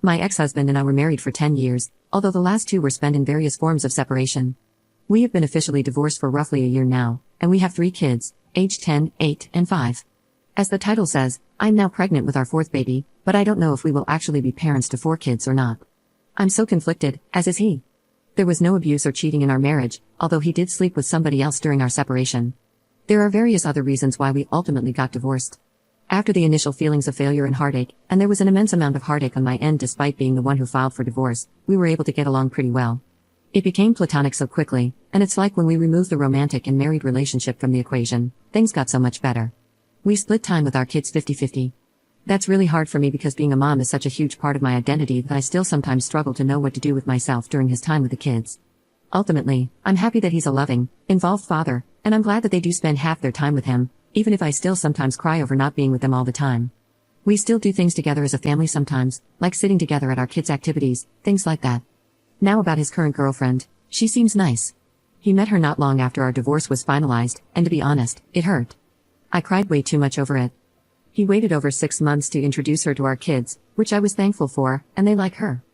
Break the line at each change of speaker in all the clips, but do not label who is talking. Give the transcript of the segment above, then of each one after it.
My ex-husband and I were married for 10 years, although the last 2 were spent in various forms of separation. We have been officially divorced for roughly a year now, and we have 3 kids, aged 10, 8, and 5. As the title says, I'm now pregnant with our 4th baby, but I don't know if we will actually be parents to 4 kids or not. I'm so conflicted, as is he. There was no abuse or cheating in our marriage, although he did sleep with somebody else during our separation. There are various other reasons why we ultimately got divorced. After the initial feelings of failure and heartache, and there was an immense amount of heartache on my end despite being the one who filed for divorce, we were able to get along pretty well. It became platonic so quickly, and it's like when we removed the romantic and married relationship from the equation, things got so much better. We split time with our kids 50-50. That's really hard for me because being a mom is such a huge part of my identity that I still sometimes struggle to know what to do with myself during his time with the kids. Ultimately, I'm happy that he's a loving, involved father, and I'm glad that they do spend half their time with him, even if I still sometimes cry over not being with them all the time. We still do things together as a family sometimes, like sitting together at our kids' activities, things like that. Now about his current girlfriend, she seems nice. He met her not long after our divorce was finalized, and to be honest, it hurt. I cried way too much over it. He waited over 6 months to introduce her to our kids, which I was thankful for, and they like her.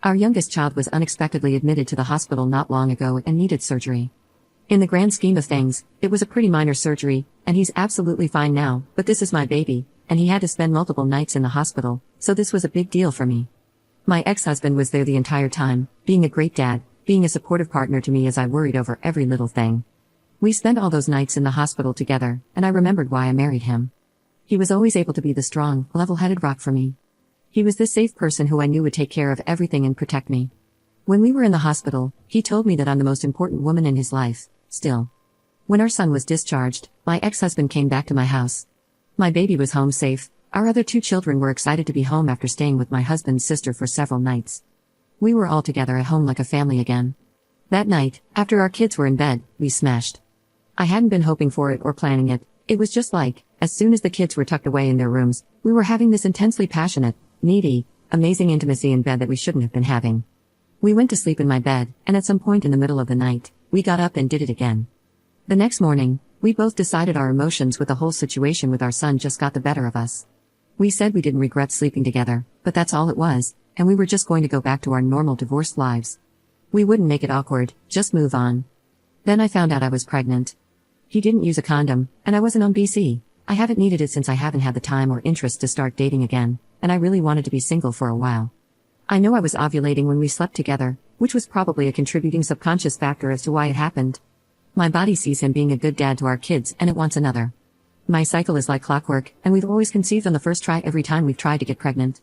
Our youngest child was unexpectedly admitted to the hospital not long ago and needed surgery. In the grand scheme of things, it was a pretty minor surgery, and he's absolutely fine now, but this is my baby, and he had to spend multiple nights in the hospital, so this was a big deal for me. My ex-husband was there the entire time, being a great dad, being a supportive partner to me as I worried over every little thing. We spent all those nights in the hospital together, and I remembered why I married him. He was always able to be the strong, level-headed rock for me. He was this safe person who I knew would take care of everything and protect me. When we were in the hospital, he told me that I'm the most important woman in his life, still. When our son was discharged, my ex-husband came back to my house. My baby was home safe. Our other 2 children were excited to be home after staying with my husband's sister for several nights. We were all together at home like a family again. That night, after our kids were in bed, we smashed. I hadn't been hoping for it or planning it. It was just like, as soon as the kids were tucked away in their rooms, we were having this intensely passionate, needy, amazing intimacy in bed that we shouldn't have been having. We went to sleep in my bed, and at some point in the middle of the night, we got up and did it again. The next morning, we both decided our emotions with the whole situation with our son just got the better of us. We said we didn't regret sleeping together, but that's all it was, and we were just going to go back to our normal divorced lives. We wouldn't make it awkward, just move on. Then I found out I was pregnant. He didn't use a condom, and I wasn't on BC. I haven't needed it since I haven't had the time or interest to start dating again, and I really wanted to be single for a while. I know I was ovulating when we slept together, which was probably a contributing subconscious factor as to why it happened. My body sees him being a good dad to our kids and it wants another. My cycle is like clockwork, and we've always conceived on the first try every time we've tried to get pregnant.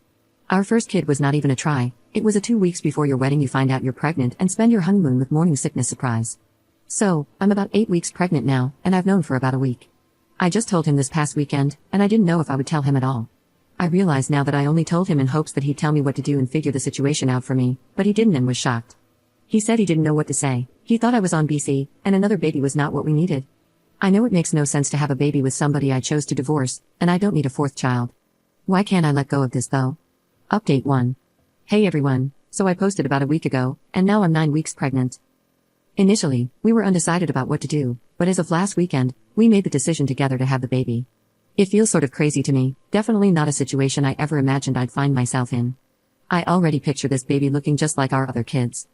Our first kid was not even a try. It was a 2 weeks before your wedding you find out you're pregnant and spend your honeymoon with morning sickness surprise. So, I'm about 8 weeks pregnant now, and I've known for about a week. I just told him this past weekend, and I didn't know if I would tell him at all. I realize now that I only told him in hopes that he'd tell me what to do and figure the situation out for me, but he didn't and was shocked. He said he didn't know what to say. He thought I was on BC, and another baby was not what we needed. I know it makes no sense to have a baby with somebody I chose to divorce, and I don't need a 4th child. Why can't I let go of this though? Update 1. Hey everyone, so I posted about a week ago, and now I'm 9 weeks pregnant. Initially, we were undecided about what to do, but as of last weekend, we made the decision together to have the baby. It feels sort of crazy to me, definitely not a situation I ever imagined I'd find myself in. I already picture this baby looking just like our other kids.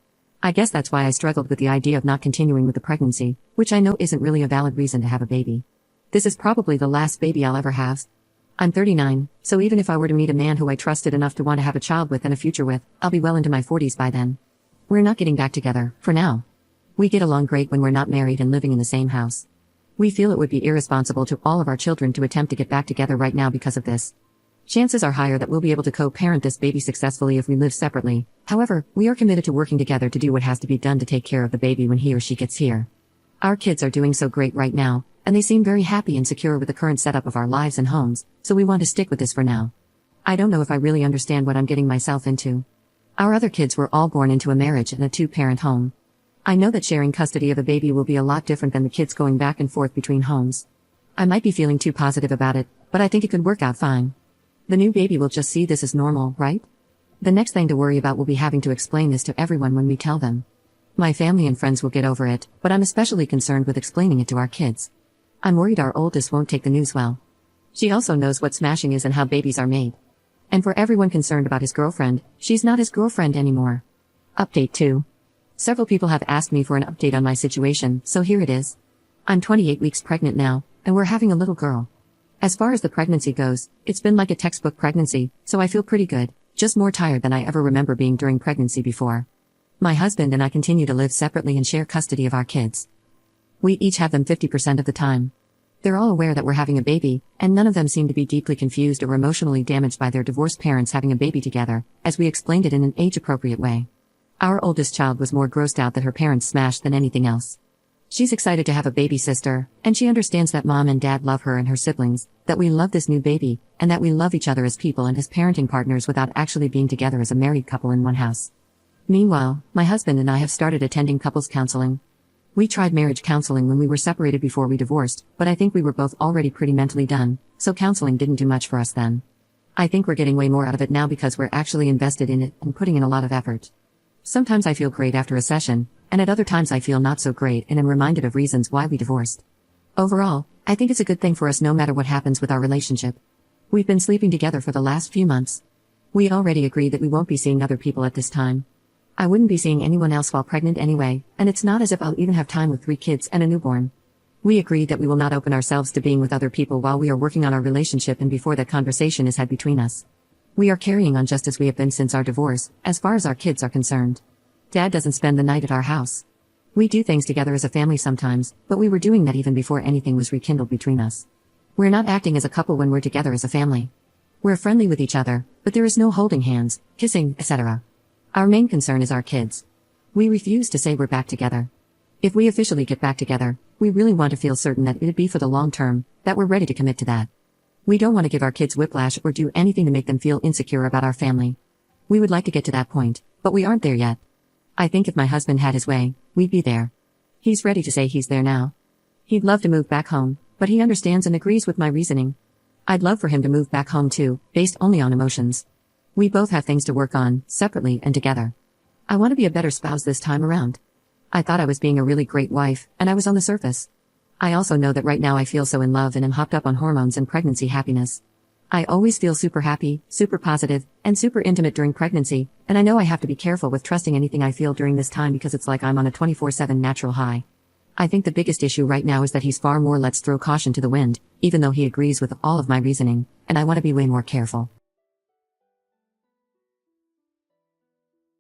I guess that's why I struggled with the idea of not continuing with the pregnancy, which I know isn't really a valid reason to have a baby. This is probably the last baby I'll ever have. I'm 39, so even if I were to meet a man who I trusted enough to want to have a child with and a future with, I'll be well into my 40s by then. We're not getting back together, for now. We get along great when we're not married and living in the same house. We feel it would be irresponsible to all of our children to attempt to get back together right now because of this. Chances are higher that we'll be able to co-parent this baby successfully if we live separately. However, we are committed to working together to do what has to be done to take care of the baby when he or she gets here. Our kids are doing so great right now, and they seem very happy and secure with the current setup of our lives and homes, so we want to stick with this for now. I don't know if I really understand what I'm getting myself into. Our other kids were all born into a marriage and a 2-parent home. I know that sharing custody of a baby will be a lot different than the kids going back and forth between homes. I might be feeling too positive about it, but I think it could work out fine. The new baby will just see this as normal, right? The next thing to worry about will be having to explain this to everyone when we tell them. My family and friends will get over it, but I'm especially concerned with explaining it to our kids. I'm worried our oldest won't take the news well. She also knows what smashing is and how babies are made. And for everyone concerned about his girlfriend, she's not his girlfriend anymore. Update 2. Several people have asked me for an update on my situation, so here it is. I'm 28 weeks pregnant now, and we're having a little girl. As far as the pregnancy goes, it's been like a textbook pregnancy, so I feel pretty good, just more tired than I ever remember being during pregnancy before. My husband and I continue to live separately and share custody of our kids. We each have them 50% of the time. They're all aware that we're having a baby, and none of them seem to be deeply confused or emotionally damaged by their divorced parents having a baby together, as we explained it in an age-appropriate way. Our oldest child was more grossed out that her parents smashed than anything else. She's excited to have a baby sister, and she understands that mom and dad love her and her siblings, that we love this new baby, and that we love each other as people and as parenting partners without actually being together as a married couple in one house. Meanwhile, my husband and I have started attending couples counseling. We tried marriage counseling when we were separated before we divorced, but I think we were both already pretty mentally done, so counseling didn't do much for us then. I think we're getting way more out of it now because we're actually invested in it and putting in a lot of effort. Sometimes I feel great after a session, and at other times I feel not so great and am reminded of reasons why we divorced. Overall, I think it's a good thing for us no matter what happens with our relationship. We've been sleeping together for the last few months. We already agreed that we won't be seeing other people at this time. I wouldn't be seeing anyone else while pregnant anyway, and it's not as if I'll even have time with 3 kids and a newborn. We agreed that we will not open ourselves to being with other people while we are working on our relationship and before that conversation is had between us. We are carrying on just as we have been since our divorce, as far as our kids are concerned. Dad doesn't spend the night at our house. We do things together as a family sometimes, but we were doing that even before anything was rekindled between us. We're not acting as a couple when we're together as a family. We're friendly with each other, but there is no holding hands, kissing, etc. Our main concern is our kids. We refuse to say we're back together. If we officially get back together, we really want to feel certain that it'd be for the long term, that we're ready to commit to that. We don't want to give our kids whiplash or do anything to make them feel insecure about our family. We would like to get to that point, but we aren't there yet. I think if my husband had his way, we'd be there. He's ready to say he's there now. He'd love to move back home, but he understands and agrees with my reasoning. I'd love for him to move back home too, based only on emotions. We both have things to work on, separately and together. I want to be a better spouse this time around. I thought I was being a really great wife, and I was on the surface. I also know that right now I feel so in love and am hopped up on hormones and pregnancy happiness. I always feel super happy, super positive, and super intimate during pregnancy, and I know I have to be careful with trusting anything I feel during this time because it's like I'm on a 24/7 natural high. I think the biggest issue right now is that he's far more let's throw caution to the wind, even though he agrees with all of my reasoning, and I want to be way more careful.